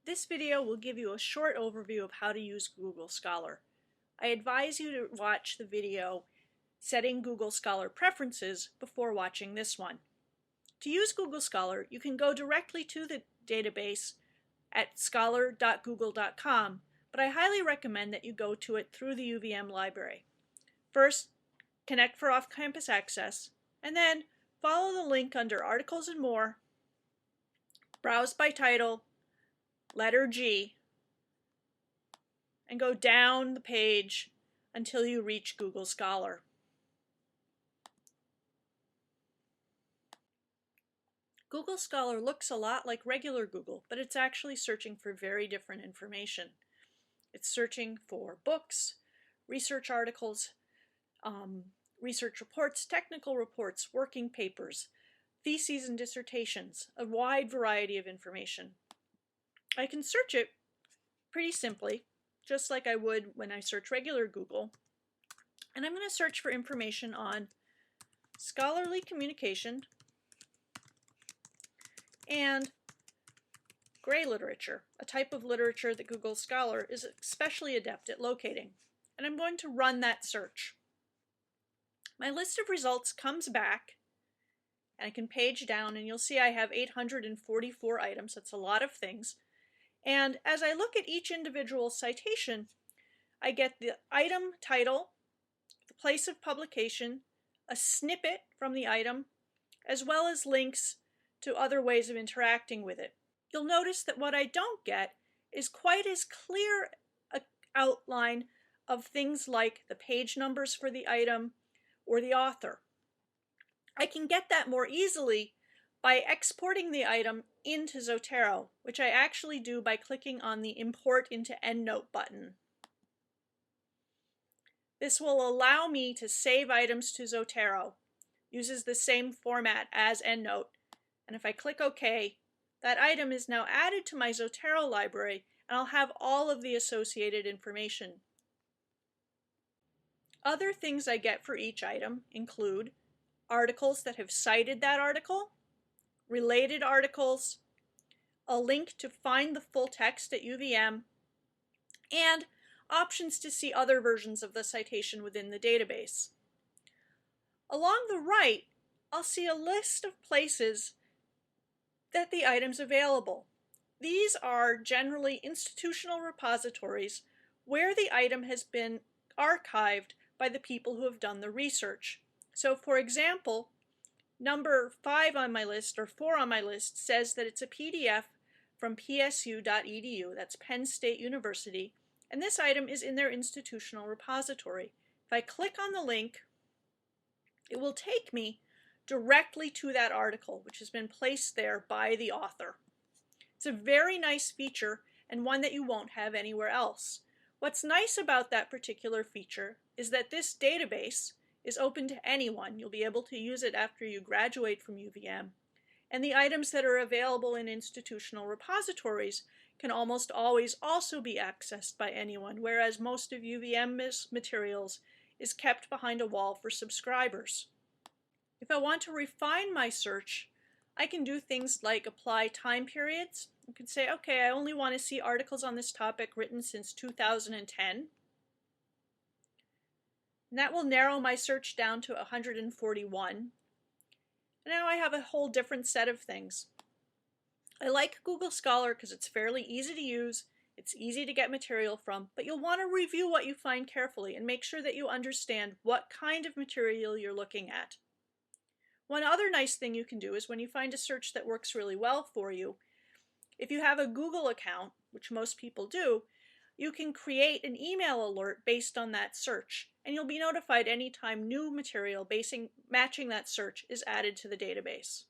This video will give you a short overview of how to use Google Scholar. I advise you to watch the video Setting Google Scholar Preferences before watching this one. To use Google Scholar, you can go directly to the database at scholar.google.com, but I highly recommend that you go to it through the UVM library. First, connect for off-campus access, and then follow the link under Articles and More, browse by title, letter G, and go down the page until you reach Google Scholar. Google Scholar looks a lot like regular Google, but it's actually searching for very different information. It's searching for books, research articles, research reports, technical reports, working papers, theses and dissertations, a wide variety of information. I can search it pretty simply, just like I would when I search regular Google. And I'm going to search for information on scholarly communication and gray literature, a type of literature that Google Scholar is especially adept at locating. And I'm going to run that search. My list of results comes back, and I can page down, and you'll see I have 844 items. That's a lot of things. And as I look at each individual citation, I get the item title, the place of publication, a snippet from the item, as well as links to other ways of interacting with it. You'll notice that what I don't get is quite as clear an outline of things like the page numbers for the item or the author. I can get that more easily by exporting the item into Zotero, which I actually do by clicking on the Import into EndNote button. This will allow me to save items to Zotero. Uses the same format as EndNote, and if I click OK, that item is now added to my Zotero library, and I'll have all of the associated information. Other things I get for each item include articles that have cited that article, related articles, a link to find the full text at UVM, and options to see other versions of the citation within the database. Along the right, I'll see a list of places that the item's available. These are generally institutional repositories where the item has been archived by the people who have done the research. So for example, number 5 on my list, or 4 on my list, says that it's a PDF from psu.edu, that's Penn State University, and this item is in their institutional repository. If I click on the link, it will take me directly to that article, which has been placed there by the author. It's a very nice feature and one that you won't have anywhere else. What's nice about that particular feature is that this database is open to anyone. You'll be able to use it after you graduate from UVM. And the items that are available in institutional repositories can almost always also be accessed by anyone, whereas most of UVM's materials is kept behind a wall for subscribers. If I want to refine my search, I can do things like apply time periods. You can say, okay, I only want to see articles on this topic written since 2010. And that will narrow my search down to 141. And now I have a whole different set of things. I like Google Scholar because it's fairly easy to use, it's easy to get material from, but you'll want to review what you find carefully and make sure that you understand what kind of material you're looking at. One other nice thing you can do is when you find a search that works really well for you, if you have a Google account, which most people do, you can create an email alert based on that search, and you'll be notified anytime new material matching that search is added to the database.